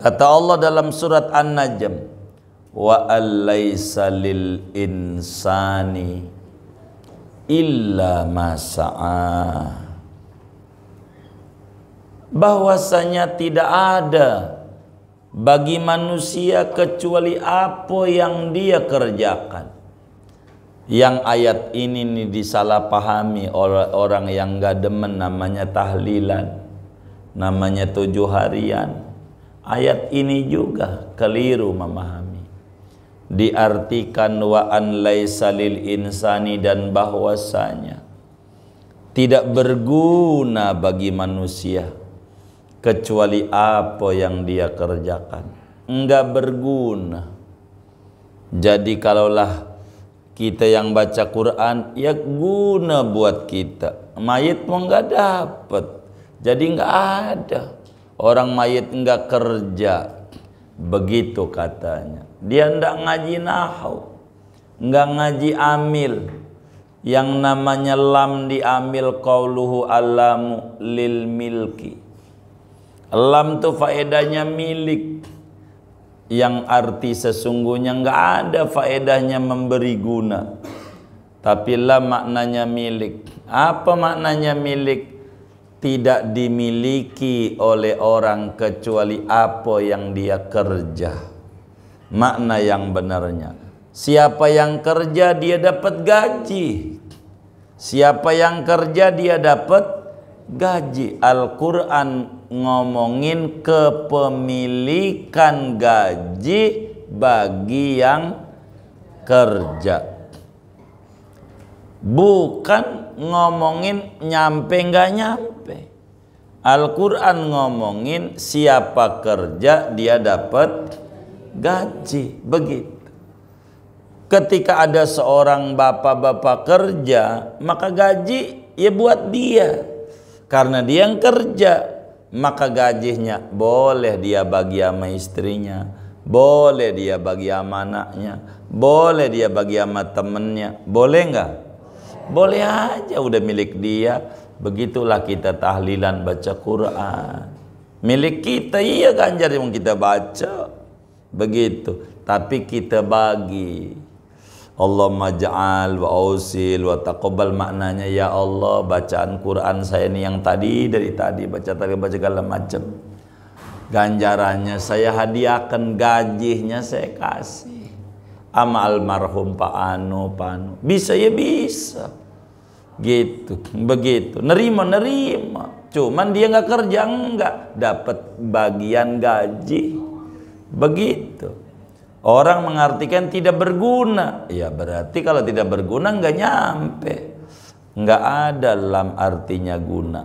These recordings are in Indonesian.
Kata Allah dalam surat An-Najm, wa alaysa lil insani illa ma sa'a. Bahwasanya tidak ada bagi manusia kecuali apa yang dia kerjakan. Yang ayat ini nih disalahpahami oleh orang yang gak demen, namanya tahlilan, namanya 7 harian. Ayat ini juga keliru memahami. Diartikan wa an laisa lil insani, dan bahwasanya tidak berguna bagi manusia kecuali apa yang dia kerjakan. Enggak berguna. Jadi kalaulah kita yang baca Quran, ya guna buat kita. Mayit mau enggak dapat. Jadi enggak ada. Orang mayit enggak kerja, begitu katanya. Dia enggak ngaji nahwu, enggak ngaji amil. Yang namanya lam diambil qauluhu alamu lil milki. Lam itu faedahnya milik, yang arti sesungguhnya enggak ada faedahnya memberi guna. Tapi lam maknanya milik. Apa maknanya milik? Tidak dimiliki oleh orang kecuali apa yang dia kerja. Makna yang benarnya, siapa yang kerja dia dapat gaji. Siapa yang kerja dia dapat gaji. Al-Quran ngomongin kepemilikan gaji bagi yang kerja, bukan ngomongin nyampe nggak nyampe. Al-Quran ngomongin siapa kerja dia dapat gaji, begitu. Ketika ada seorang bapak-bapak kerja, maka gaji ya buat dia, karena dia yang kerja. Maka gajinya boleh dia bagi sama istrinya, boleh dia bagi sama anaknya, boleh dia bagi sama temennya, boleh nggak? Boleh aja, udah milik dia. Begitulah kita tahlilan baca Quran, milik kita, iya ganjar yang kita baca, begitu. Tapi kita bagi. Allahumma ja'al wa ausil wa taqabbal, maknanya ya Allah, bacaan Quran saya ini yang tadi dari tadi baca segala macam, ganjarannya saya hadiahkan, gajinya saya kasih sama almarhum Pak Anu, bisa ya bisa, gitu, begitu. Nerima, cuman dia nggak kerja, nggak dapat bagian gaji, begitu. Orang mengartikan tidak berguna, ya berarti kalau tidak berguna nggak nyampe. Nggak ada lam artinya guna.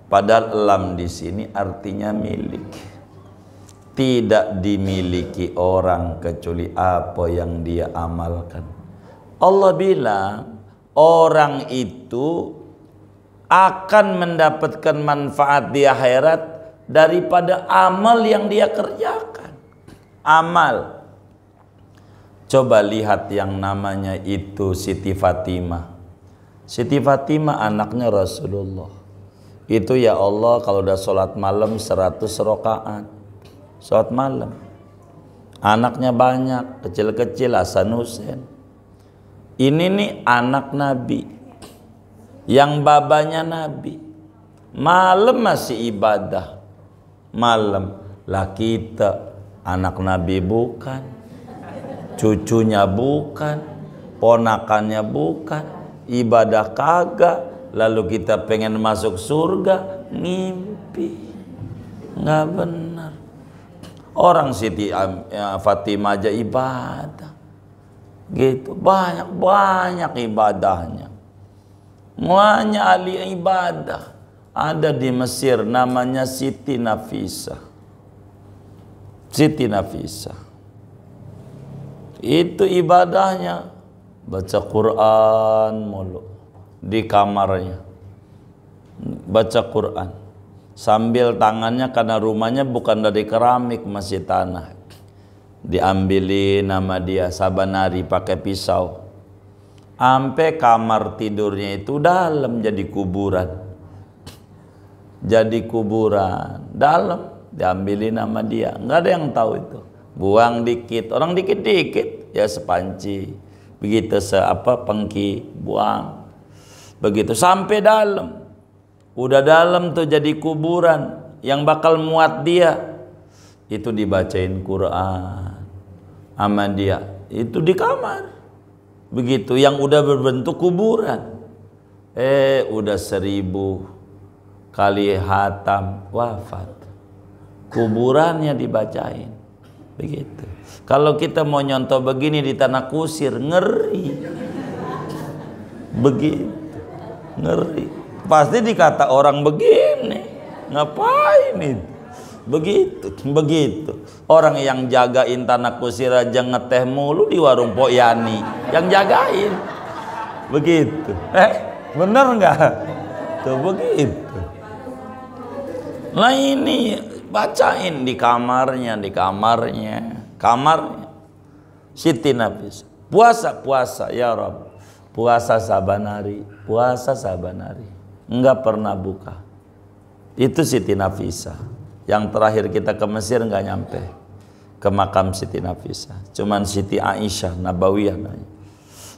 Padahal lam di sini artinya milik. Tidak dimiliki orang kecuali apa yang dia amalkan. Allah bilang orang itu akan mendapatkan manfaat di akhirat daripada amal yang dia kerjakan. Amal. Coba lihat yang namanya itu Siti Fatimah. Siti Fatimah anaknya Rasulullah. Itu ya Allah kalau udah sholat malam 100 rakaat. Sholat malam. Anaknya banyak, kecil-kecil, Hasan Husain. Ini nih anak Nabi. Yang babanya Nabi. Malam masih ibadah. Malam. Lah kita anak Nabi bukan, cucunya bukan, ponakannya bukan, ibadah kagak, lalu kita pengen masuk surga, ngimpi. Nggak benar. Orang Siti Fatimah aja ibadah, gitu, banyak ibadahnya. Semuanya ahli ibadah. Ada di Mesir namanya Siti Nafisah. Siti Nafisah itu ibadahnya baca Quran mulu di kamarnya, baca Quran sambil tangannya, karena rumahnya bukan dari keramik, masih tanah, diambilin nama dia sabanari pakai pisau, sampai kamar tidurnya itu dalam, jadi kuburan dalam, diambilin nama dia. Nggak ada yang tahu itu. Buang dikit, orang dikit-dikit ya sepanci. Begitu pengki, buang. Begitu sampai dalam. Udah dalam tuh jadi kuburan yang bakal muat dia. Itu dibacain Quran sama dia. Itu di kamar. Begitu yang udah berbentuk kuburan. Udah 1000 kali hatam wafat. Kuburannya dibacain. Begitu. Kalau kita mau nyontoh begini di tanah kusir, ngeri. Begitu. Ngeri. Pasti dikata orang begini. Ngapain itu? Begitu. Orang yang jagain tanah kusir aja ngeteh mulu di warung Pok Yani. Yang jagain. Begitu. Bener nggak? Tuh begitu. Nah ini bacain di kamarnya. Siti Nafisah. Puasa ya Rabb. Puasa saban hari. Enggak pernah buka. Itu Siti Nafisah. Yang terakhir kita ke Mesir enggak nyampe ke makam Siti Nafisah. Cuman Siti Aisyah Nabawiyah namanya.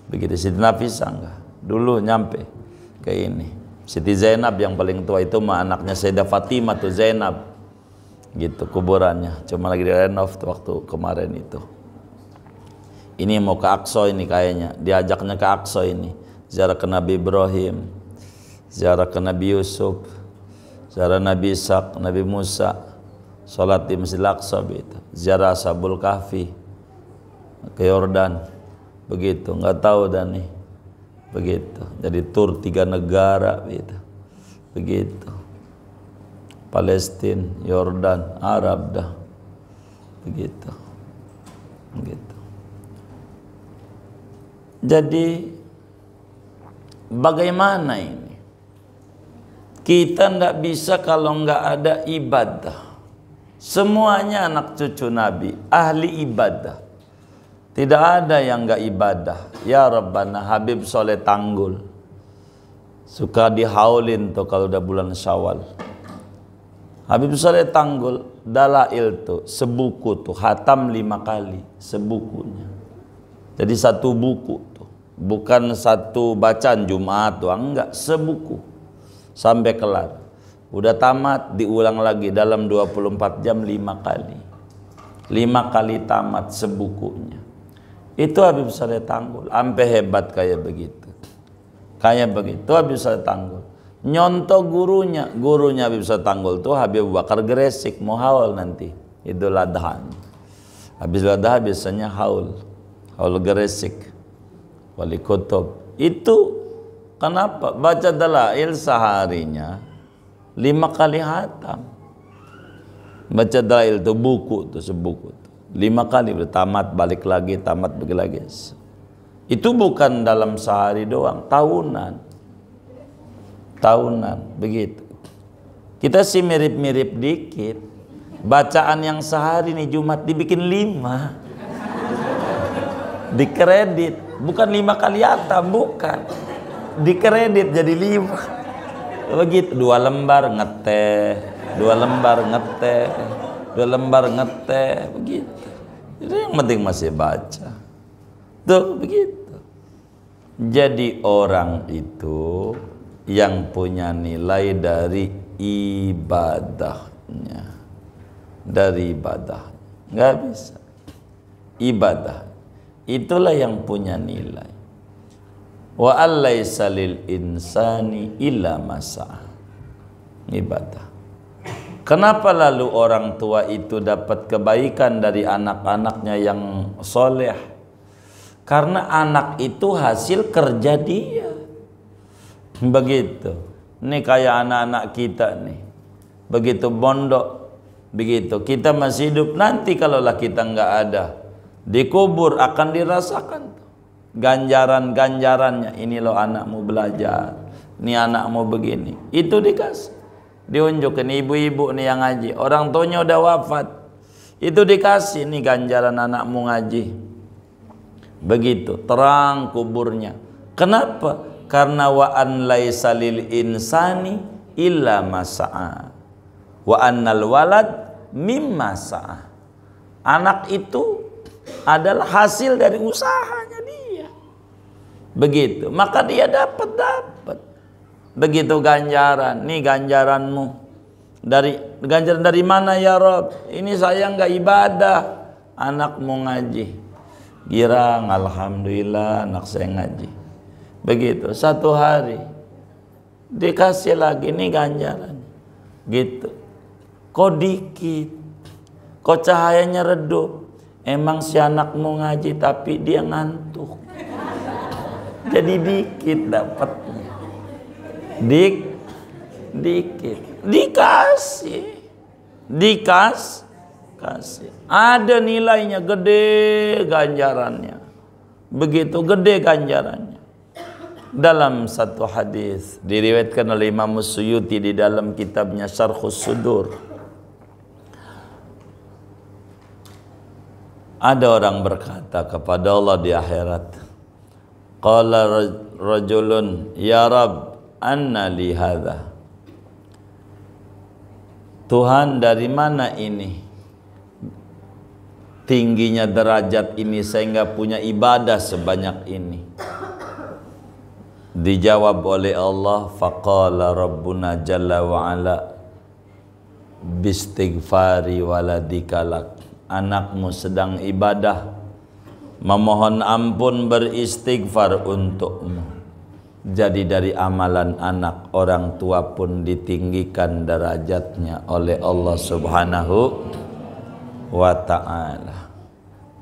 Begitu Siti Nafisah enggak. Dulu nyampe ke ini. Siti Zainab yang paling tua itu mah anaknya Sayyidah Fatimah tuh Zainab. Gitu kuburannya, cuma lagi direnov waktu kemarin itu. Ini mau ke Aqsa ini kayaknya, diajaknya ke Aqsa ini, ziarah ke Nabi Ibrahim, ziarah ke Nabi Yusuf, ziarah Nabi Ishaq, Nabi Musa, sholat di Masjid Al-Aqsa gitu, ziarah Ashabul Kahfi ke Yordan, begitu, nggak tahu dan nih, begitu, jadi tur 3 negara gitu, begitu. Palestina, Yordan, Arab dah. Begitu. Jadi bagaimana ini? Kita ndak bisa kalau nggak ada ibadah. Semuanya anak cucu Nabi, ahli ibadah. Tidak ada yang nggak ibadah. Ya Rabbana, Habib Soleh Tanggul suka dihaulin tuh kalau udah bulan Syawal. Habib Soleh Tanggul dalail tuh sebuku tuh hatam 5 kali sebukunya. Jadi satu buku tuh, bukan satu bacaan Jumat tuh, enggak, sebuku sampai kelar. Udah tamat diulang lagi dalam 24 jam 5 kali. 5 kali tamat sebukunya. Itu Habib Soleh Tanggul, ampe hebat kayak begitu. Kayak begitu Habib Soleh Tanggul. Nyontoh gurunya Habib Soleh Tanggul tuh Habib Bakar Gresik, mau haul nanti Idul Adha. Habis Adha biasanya haul Gresik, Wali Kutub. Itu kenapa? Baca dalail seharinya 5 kali hatam. Baca dalail tuh buku tuh sebuku tuh 5 kali tamat balik lagi, tamat balik lagi. Itu bukan dalam sehari doang, tahunan begitu. Kita sih mirip-mirip dikit. Bacaan yang sehari nih Jumat dibikin 5. Dikredit, bukan 5 kali hatam, bukan. Dikredit jadi 5. Begitu, 2 lembar ngeteh, 2 lembar ngeteh, 2 lembar ngeteh, begitu. Itu yang penting masih baca. Tuh begitu. Jadi orang itu yang punya nilai dari ibadahnya, nggak bisa. Ibadah itulah yang punya nilai. Wa allaisa lil insani illa masa. Ibadah. Kenapa lalu orang tua itu dapat kebaikan dari anak-anaknya yang soleh? Karena anak itu hasil kerja dia. Begitu. Ini kayak anak-anak kita nih. Begitu mondok, begitu kita masih hidup, nanti kalaulah kita nggak ada, dikubur akan dirasakan ganjaran-ganjarannya. Ini loh anakmu belajar, ini anakmu begini. Itu dikasih, diunjukin ibu-ibu nih yang ngaji, orang tuanya udah wafat, itu dikasih nih ganjaran anakmu ngaji. Begitu terang kuburnya. Kenapa? Karena wa an laisa lil insani illa masa'a wa annal walad mimma sa'ah. Anak itu adalah hasil dari usahanya dia. Begitu, maka dia dapat. Begitu ganjaran. Nih ganjaranmu. Ganjaran dari mana ya Rob? Ini saya nggak ibadah, anakmu ngaji. Girang, alhamdulillah anak saya ngaji. Begitu, satu hari dikasih lagi nih ganjaran. Gitu. Kok dikit? Kok cahayanya redup? Emang si anakmu ngaji tapi dia ngantuk. Jadi dikit dapatnya. Dikit. Dikasih. Ada nilainya, gede ganjarannya. Begitu gede ganjarannya. Dalam satu hadis diriwayatkan oleh Imam Suyuti di dalam kitabnya Syarhus Sudur. Ada orang berkata kepada Allah di akhirat, qala rajulun ya Rabb anna li hadha. Tuhan, dari mana ini tingginya derajat ini sehingga punya ibadah sebanyak ini? Dijawab oleh Allah, faqala rabbuna jalla wa ala bistighfari waladikalak. Anakmu sedang ibadah, memohon ampun, beristighfar untukmu. Jadi dari amalan anak, orang tua pun ditinggikan derajatnya oleh Allah Subhanahu wa ta'ala.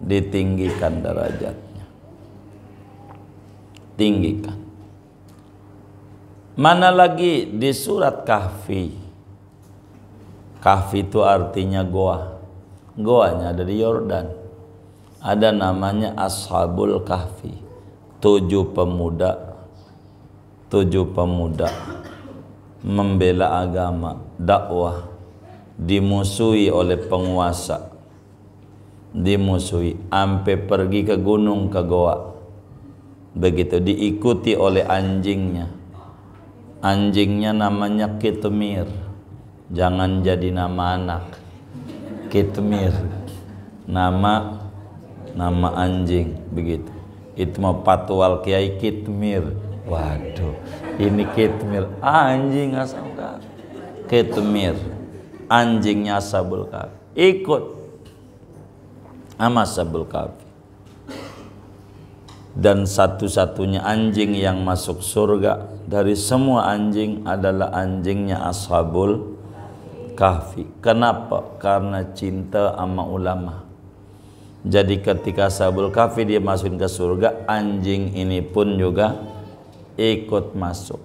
Ditinggikan derajatnya. Tinggikan. Mana lagi di surat Kahfi. Kahfi itu artinya goa. Goanya ada di Yordan. Ada namanya Ashabul Kahfi. 7 pemuda membela agama, dakwah, dimusuhi oleh penguasa, dimusuhi, sampai pergi ke gunung, ke goa. Begitu, diikuti oleh anjingnya. Anjingnya namanya Kitmir. Jangan jadi nama anak. Kitmir, nama anjing, begitu. Itu mau patwal Kiai Kitmir. Waduh, ini Kitmir, anjing Ashabul Kahfi. Kitmir, anjingnya Ashabul Kahfi, ikut sama Ashabul Kahfi. Dan satu-satunya anjing yang masuk surga dari semua anjing adalah anjingnya Ashabul Kahfi. Kenapa? Karena cinta sama ulama. Jadi ketika Ashabul Kahfi dia masukin ke surga, anjing ini pun juga ikut masuk.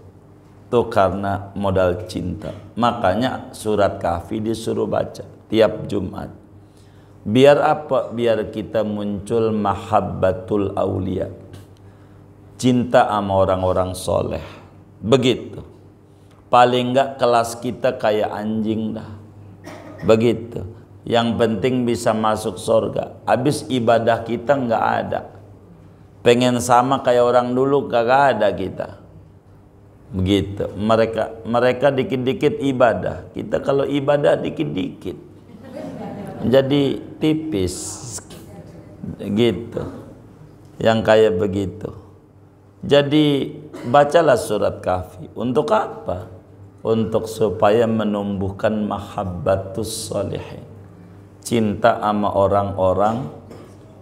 Itu karena modal cinta. Makanya surat Kahfi disuruh baca tiap Jumat. Biar apa? Biar kita muncul mahabbatul aulia, cinta sama orang-orang soleh. Begitu. Paling enggak kelas kita kayak anjing dah. Begitu. Yang penting bisa masuk surga. Habis ibadah kita enggak ada. Pengen sama kayak orang dulu kagak ada kita. Begitu. Mereka dikit-dikit ibadah. Kita kalau ibadah dikit-dikit. Jadi tipis. Gitu. Yang kayak begitu. Jadi bacalah surat Kahfi. Untuk apa? Untuk supaya menumbuhkan mahabbatus sholihin, cinta sama orang-orang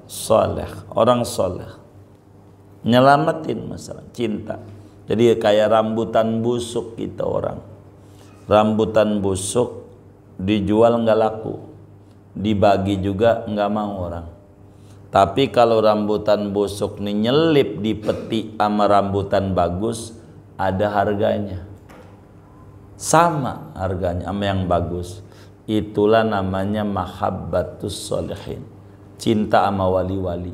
soleh, orang soleh, nyelamatin masalah cinta. Jadi kayak rambutan busuk kita orang. Rambutan busuk dijual nggak laku, dibagi juga nggak mau orang. Tapi kalau rambutan busuk nih nyelip di peti sama rambutan bagus, ada harganya. Sama harganya sama yang bagus. Itulah namanya mahabbatus sholihin, cinta sama wali-wali.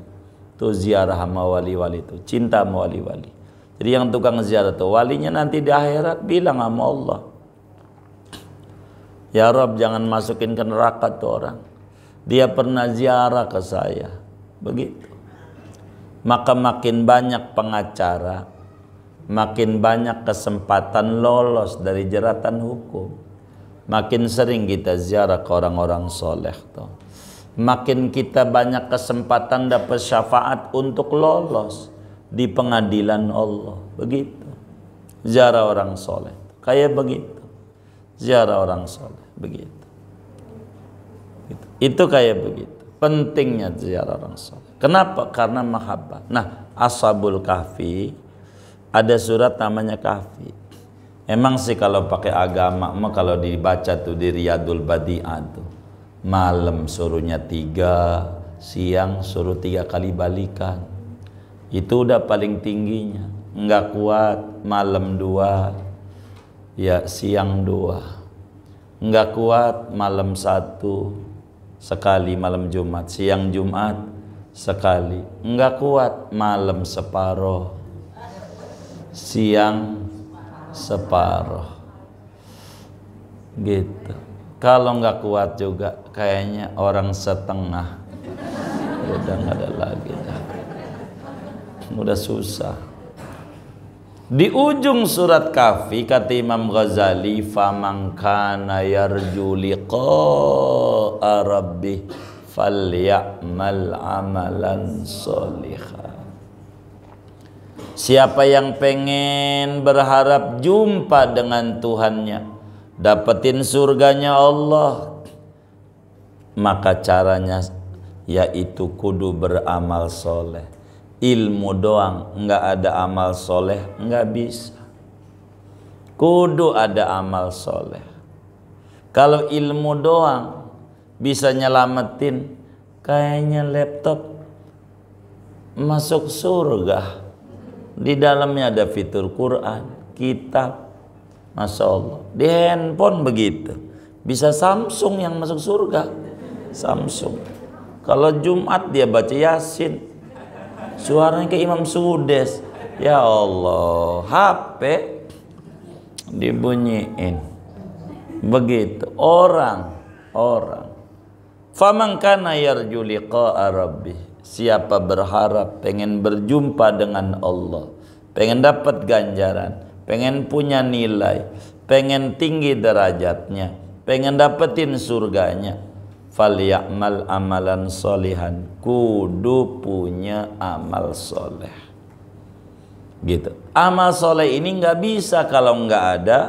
Itu ziarah sama wali-wali itu, cinta sama wali-wali. Jadi yang tukang ziarah itu walinya nanti di akhirat bilang sama Allah, ya Rob, jangan masukin ke neraka tuh orang. Dia pernah ziarah ke saya. Begitu. Maka makin banyak pengacara, makin banyak kesempatan lolos dari jeratan hukum. makin sering kita ziarah ke orang-orang soleh tuh, makin kita banyak kesempatan dapat syafaat untuk lolos di pengadilan Allah. Begitu ziarah orang soleh, kayak begitu ziarah orang soleh, begitu. Itu kayak begitu pentingnya ziarah orang soleh. Kenapa? Karena mahabbah. Nah, Ashabul Kahfi, ada surat namanya Kahfi. Emang sih kalau pakai agama mah kalau dibaca tuh di Riyadul Badi'ah tuh, malam suruhnya 3, siang suruh 3 kali balikan. Itu udah paling tingginya. Enggak kuat malam 2, ya siang 2. Enggak kuat malam 1 sekali, malam Jumat, siang Jumat sekali. Enggak kuat malam separoh, siang separoh, gitu. Kalau nggak kuat juga kayaknya orang setengah, udah nggak ada lagi dah. Udah susah. Di ujung surat Kahfi kata Imam Ghazali, faman kana yarju liqa'a rabbih falyamal amalan sholihan. Siapa yang pengen berharap jumpa dengan Tuhannya, dapetin surganya Allah, maka caranya yaitu kudu beramal soleh. Ilmu doang nggak ada amal soleh nggak bisa. Kudu ada amal soleh. Kalau ilmu doang bisa nyelamatin, kayaknya laptop masuk surga. Di dalamnya ada fitur Quran, kitab, Masya Allah. Di handphone begitu, bisa Samsung yang masuk surga. Samsung. Kalau Jumat dia baca Yasin, suaranya ke Imam Sudes. Ya Allah, HP dibunyiin. Begitu orang. Faman kana yarju liqa'a rabbih, siapa berharap pengen berjumpa dengan Allah, pengen dapat ganjaran, pengen punya nilai, pengen tinggi derajatnya, pengen dapetin surganya, falyamal amalan solihan, kudu punya amal soleh. Gitu. Amal soleh ini nggak bisa kalau nggak ada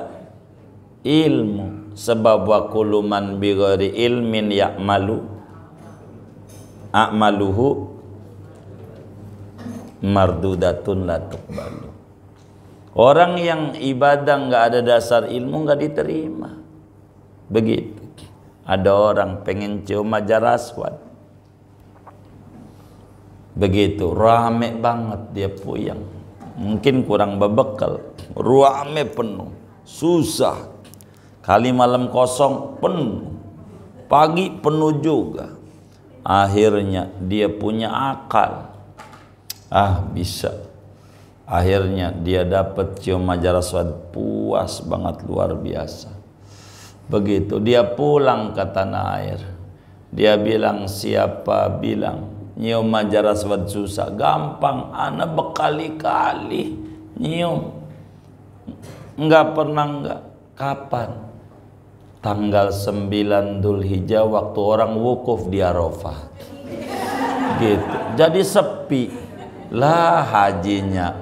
ilmu. Sebab wa kullu man bighairi ilmin ya'malu a'maluhu mardudatun la tuqbalu. Orang yang ibadah nggak ada dasar ilmu nggak diterima. Begitu. Ada orang pengen cium Hajar Aswad, begitu rame banget, dia puyeng, mungkin kurang berbekal, rame penuh, susah, kali malam kosong penuh, pagi penuh juga. Akhirnya dia punya akal, bisa. Akhirnya dia dapat cium Hajar Aswad, puas banget, luar biasa. Begitu dia pulang ke tanah air, dia bilang, siapa bilang nyium Hajar Aswad susah? Gampang, ana berkali-kali nyium, enggak pernah enggak. Kapan? Tanggal 9 Dzulhijjah waktu orang wukuf di Arafah. Gitu. Jadi sepi lah hajinya,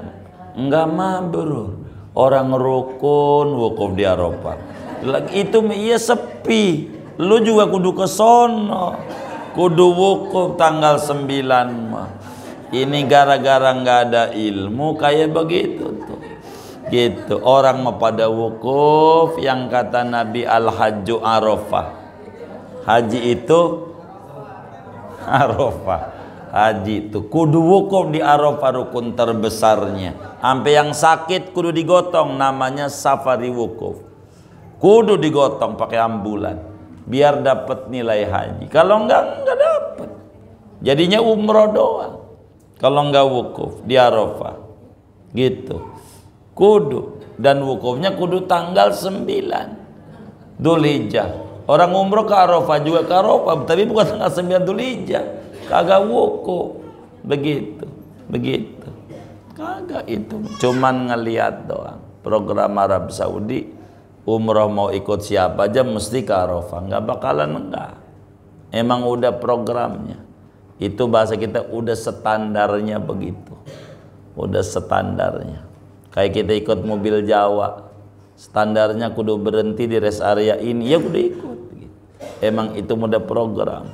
enggak mabrur. Orang rukun wukuf di Arafah. Itu iya sepi. Lu juga kudu ke sono, kudu wukuf tanggal 9 mah. Ini gara-gara nggak ada ilmu kayak begitu tuh. Gitu. Orang mau pada wukuf, yang kata Nabi al-hajju Arafah. Haji itu Arafah. Haji itu kudu wukuf di Arafah, rukun terbesarnya. Sampai yang sakit kudu digotong, namanya safari wukuf. Kudu digotong pakai ambulan biar dapat nilai haji. Kalau enggak dapat. Jadinya umroh doang. Kalau enggak wukuf di Arafah. Gitu. Kudu, dan wukufnya kudu tanggal 9 Dzulhijjah. Orang umroh ke Arafah juga ke Arafah, tapi bukan tanggal 9 Dzulhijjah. Kagak wukuf. Begitu. Kagak itu. Cuman ngelihat doang. Program Arab Saudi umroh mau ikut siapa aja mesti ke Arafah, nggak bakalan enggak. Emang udah programnya. Itu bahasa kita udah standarnya begitu. Udah standarnya. Kayak kita ikut mobil Jawa, standarnya kudu berhenti di rest area ini, ya kudu ikut. Emang itu udah program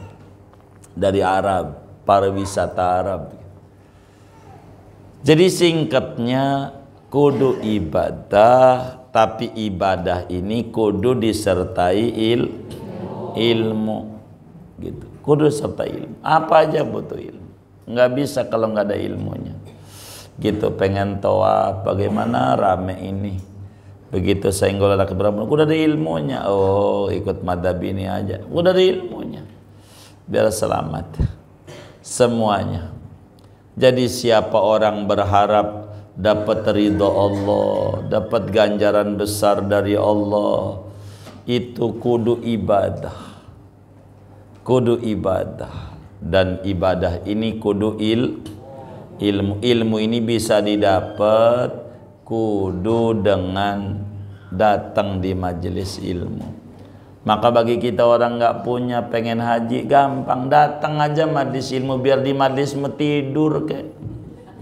dari Arab, para wisata Arab. Jadi singkatnya kudu ibadah, tapi ibadah ini kudu disertai ilmu, gitu. Kudu sertai ilmu. Apa aja butuh ilmu. Nggak bisa kalau nggak ada ilmunya. Gitu, pengen tawaf, bagaimana rame ini. Begitu senggol ada keberapa, udah ada ilmunya. Oh, ikut madhab ini aja, udah ada ilmunya. Biar selamat semuanya. Jadi siapa orang berharap dapat ridho Allah, dapat ganjaran besar dari Allah, itu kudu ibadah. Kudu ibadah. Dan ibadah ini kudu ilmu. Ilmu ini bisa didapat kudu dengan datang di majelis ilmu. Maka bagi kita orang nggak punya pengen haji, gampang, datang aja majelis ilmu, biar di majelis tidur kayak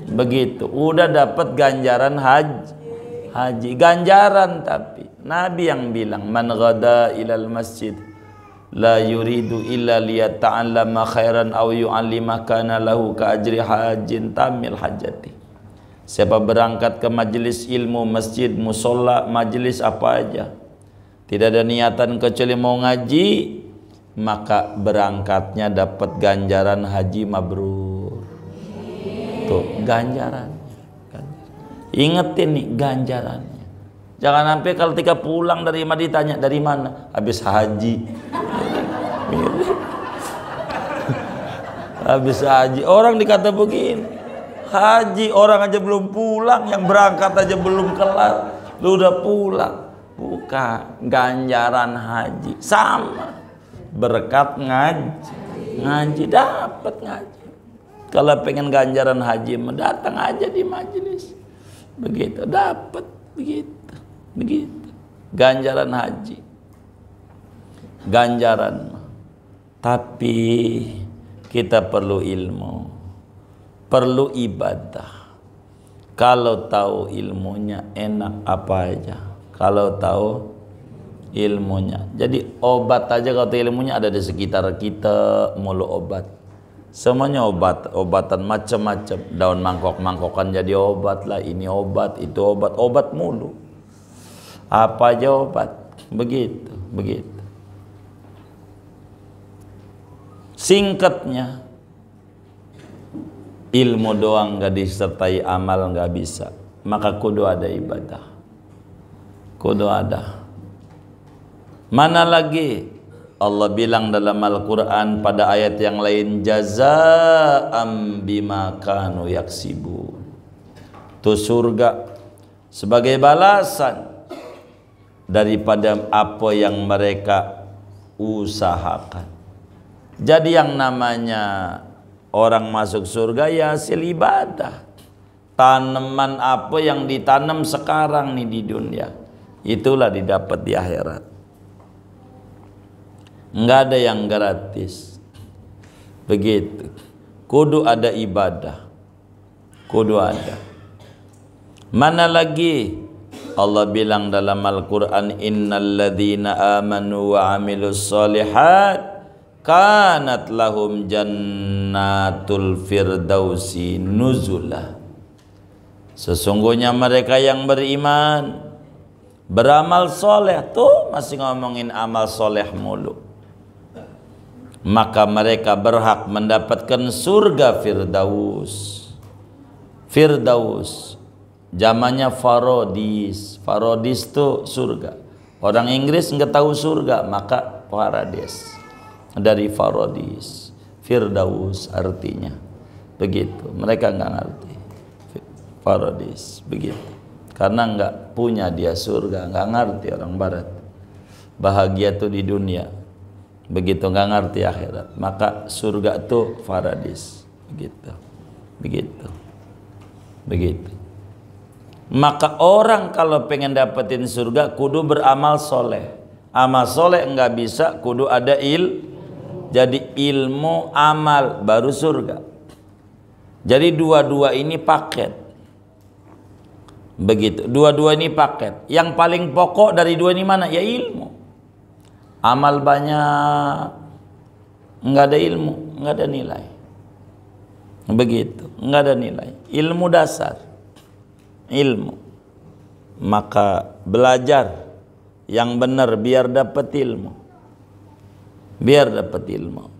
begitu, udah dapat ganjaran haji ganjaran. Tapi Nabi yang bilang, man ghada ilal masjid la yuridu illa liyata'allama khairan aw yu'allima kana lahu ka ajri hajin tamil hajati. Siapa berangkat ke majelis ilmu, masjid, musola, majelis apa aja, tidak ada niatan kecuali mau ngaji, maka berangkatnya dapat ganjaran haji mabrur. Tuh ganjaran. Ingetin nih ganjarannya. Jangan sampai kalau ketika pulang dari mana ditanya dari mana, habis haji. Habis haji, orang dikata begini, haji orang aja belum pulang, yang berangkat aja belum kelar, lu udah pulang. Bukan, ganjaran haji sama, berkat ngaji dapat ngaji. Kalau pengen ganjaran haji, datang aja di majelis, begitu dapat, begitu ganjaran haji, ganjaran. Tapi kita perlu ilmu, perlu ibadah. Kalau tahu ilmunya enak apa aja. Kalau tahu ilmunya, jadi obat aja kalau tahu ilmunya ada di sekitar kita, mulu obat. Semuanya obatan macam-macam. Daun mangkok-mangkokan jadi obat lah, ini obat, itu obat mulu. Apa aja obat, begitu. Singkatnya, ilmu doang gak disertai amal gak bisa. Maka kudu ada ibadah, kudu ada. Mana lagi Allah bilang dalam Al-Quran pada ayat yang lain, jazaa'am bima kanu yaksibun. Itu surga sebagai balasan daripada apa yang mereka usahakan. Jadi yang namanya orang masuk surga ya hasil ibadah. Tanaman apa yang ditanam sekarang nih di dunia, itulah didapat di akhirat. Enggak ada yang gratis. Begitu. Kudu ada ibadah. Kudu ada. Mana lagi Allah bilang dalam Al-Quran, innalladzina amanu wa amilus solihat kanat lahum jannatul firdausi nuzulah. Sesungguhnya mereka yang beriman, beramal soleh, tuh masih ngomongin amal soleh mulu, maka mereka berhak mendapatkan surga Firdaus. Firdaus zamannya Farodis. Farodis itu surga. Orang Inggris nggak tahu surga, maka paradis dari Farodis. Firdaus artinya begitu. Mereka nggak ngerti Farodis begitu, karena nggak punya dia surga, nggak ngerti orang Barat. Bahagia tuh di dunia, begitu nggak ngerti akhirat. Maka surga tuh Faradis begitu. Maka orang kalau pengen dapetin surga kudu beramal soleh. Amal soleh enggak bisa, kudu ada jadi ilmu amal baru surga. Jadi dua-dua ini paket. Begitu, dua-dua ini paket. Yang paling pokok dari dua ini mana? Ya ilmu. Amal banyak, enggak ada ilmu, enggak ada nilai. Begitu, enggak ada nilai. Ilmu dasar. Ilmu. Maka belajar yang benar biar dapat ilmu. Biar dapat ilmu.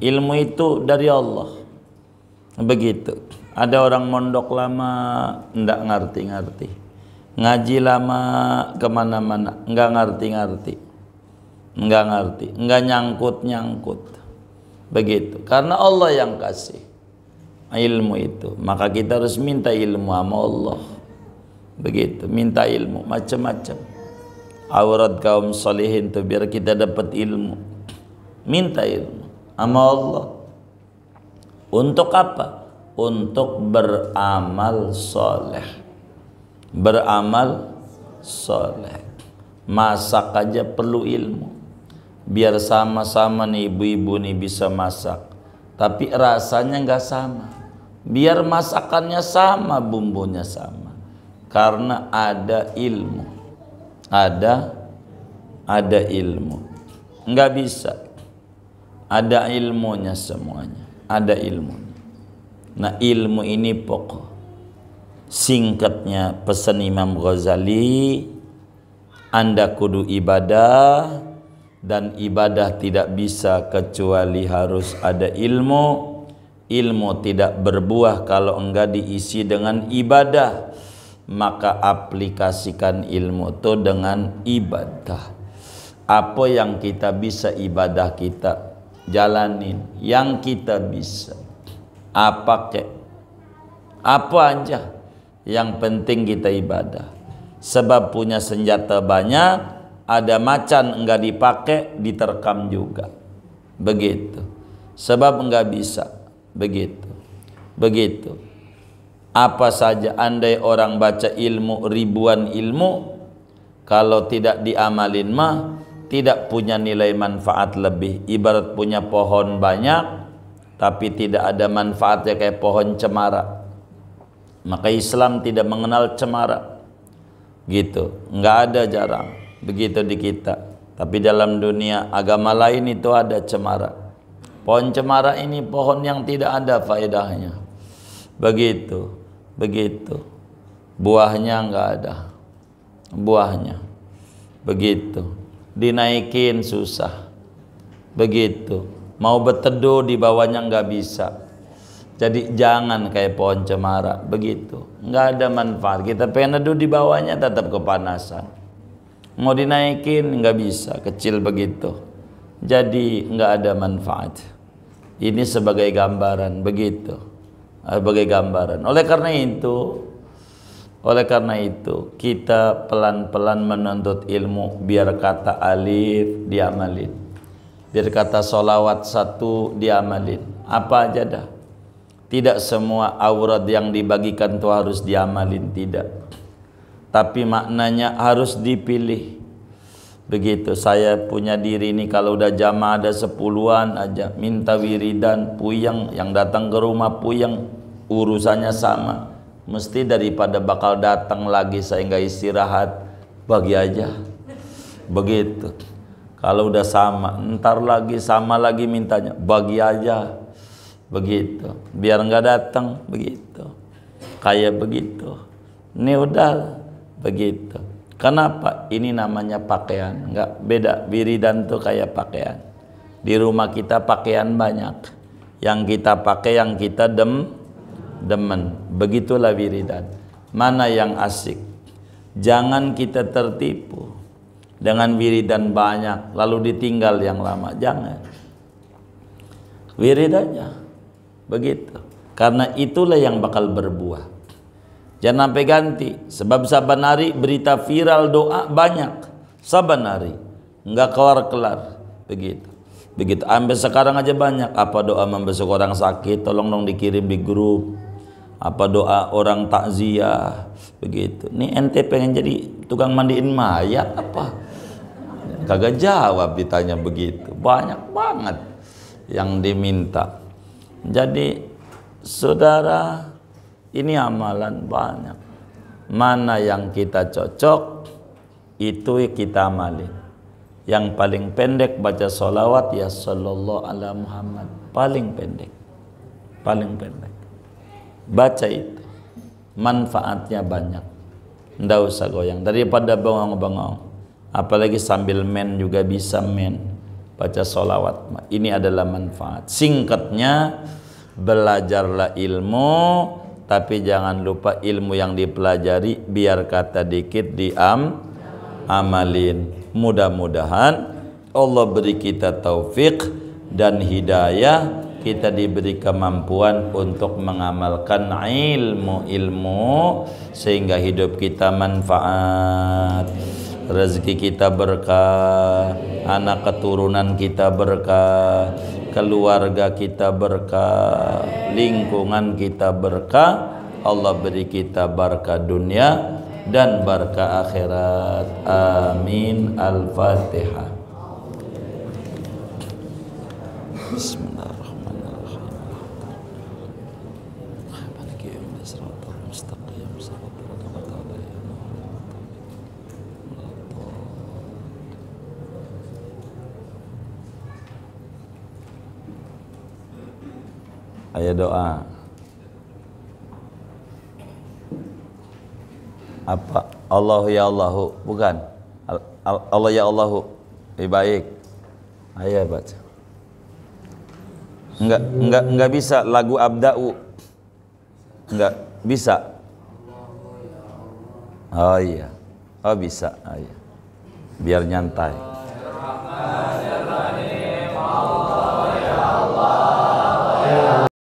Ilmu itu dari Allah. Begitu. Ada orang mondok lama enggak ngerti-ngerti. Ngaji lama kemana-mana enggak ngerti-ngerti. Enggak ngerti, enggak nyangkut-nyangkut. Begitu. Karena Allah yang kasih ilmu itu. Maka kita harus minta ilmu sama Allah. Begitu, minta ilmu macam-macam. Aurat kaum salihin tuh biar kita dapat ilmu. Minta ilmu sama Allah. Untuk apa? Untuk beramal soleh. Beramal soleh. Masak aja perlu ilmu. Biar sama-sama nih ibu-ibu nih bisa masak. Tapi rasanya nggak sama. Biar masakannya sama, bumbunya sama. Karena ada ilmu. Ada ilmu. Nggak bisa. Ada ilmunya semuanya. Ada ilmunya. Nah ilmu ini pokok. Singkatnya pesan Imam Ghazali, Anda kudu ibadah, dan ibadah tidak bisa kecuali harus ada ilmu. Ilmu tidak berbuah kalau enggak diisi dengan ibadah. Maka aplikasikan ilmu itu dengan ibadah. Apa yang kita bisa ibadah kita jalanin. Yang kita bisa apa kek, apa aja, yang penting kita ibadah. Sebab punya senjata banyak, ada macan enggak dipakai diterkam juga. Begitu. Sebab enggak bisa. Begitu. Begitu. Apa saja andai orang baca ilmu, ribuan ilmu, kalau tidak diamalin mah tidak punya nilai manfaat lebih. Ibarat punya pohon banyak tapi tidak ada manfaatnya kayak pohon cemara. Maka Islam tidak mengenal cemara. Gitu. Enggak ada, jarang. Begitu di kita. Tapi dalam dunia agama lain itu ada cemara. Pohon cemara ini pohon yang tidak ada faedahnya. Begitu. Begitu. Buahnya enggak ada. Buahnya. Begitu. Dinaikin susah. Begitu. Mau berteduh di bawahnya enggak bisa. Jadi jangan kayak pohon cemara. Begitu. Enggak ada manfaat. Kita pengen teduh di bawahnya tetap kepanasan. Mau dinaikin enggak bisa. Kecil begitu. Jadi enggak ada manfaat. Ini sebagai gambaran. Begitu. Sebagai gambaran. Oleh karena itu kita pelan-pelan menuntut ilmu. Biar kata alif diamalin. Biar kata solawat satu diamalin. Apa aja dah. Tidak semua aurat yang dibagikan itu harus diamalin. Tidak. Tapi maknanya harus dipilih. Begitu. Saya punya diri ini kalau udah jamaah ada 10-an aja. Minta wiridan, puyeng. Yang datang ke rumah puyeng. Urusannya sama. Mesti daripada bakal datang lagi saya nggak istirahat. Bagi aja. Begitu. Kalau udah sama, ntar lagi sama lagi mintanya, bagi aja. Begitu. Biar nggak datang, begitu. Kayak begitu. Ini udah begitu. Kenapa? Ini namanya pakaian. Nggak beda. Wiridan tuh kayak pakaian. Di rumah kita pakaian banyak. Yang kita pakai, yang kita demen. Begitulah wiridan. Mana yang asik? Jangan kita tertipu dengan wiridan banyak lalu ditinggal yang lama. Jangan. Wiridannya begitu. Karena itulah yang bakal berbuah. Jangan sampai ganti. Sebab saban hari berita viral doa banyak. Saban hari enggak kelar-kelar. Begitu. Begitu. Sampai sekarang aja banyak. Apa doa membesuk orang sakit, tolong dong dikirim di grup. Apa doa orang takziah, begitu. Nih ente pengen jadi tukang mandiin mayat apa? Kagak jawab ditanya begitu. Banyak banget yang diminta. Jadi saudara, ini amalan banyak. Mana yang kita cocok, itu kita amalin. Yang paling pendek baca sholawat ya sallallahu ala Muhammad. Paling pendek. Paling pendek. Baca itu. Manfaatnya banyak. Nggak usah goyang. Daripada bengong-bengong. Apalagi sambil main juga bisa main. Baca sholawat. Ini adalah manfaat. Singkatnya, belajarlah ilmu. Tapi jangan lupa ilmu yang dipelajari. Biar kata dikit amalin. Mudah-mudahan Allah beri kita taufik dan hidayah. Kita diberi kemampuan untuk mengamalkan ilmu-ilmu sehingga hidup kita manfaat, rezeki kita berkah, anak keturunan kita berkah, keluarga kita berkah, lingkungan kita berkah. Allah beri kita berkah dunia dan berkah akhirat. Amin. Al-Fatihah. Bismillahirrahmanirrahim. Ayo doa. Apa? Allah ya Allahu, bukan? Allah ya Allahu. Baik. Ayo baca. Enggak bisa lagu Abda'u. Enggak bisa. Oh iya. Oh bisa. Oh, iya. Biar nyantai.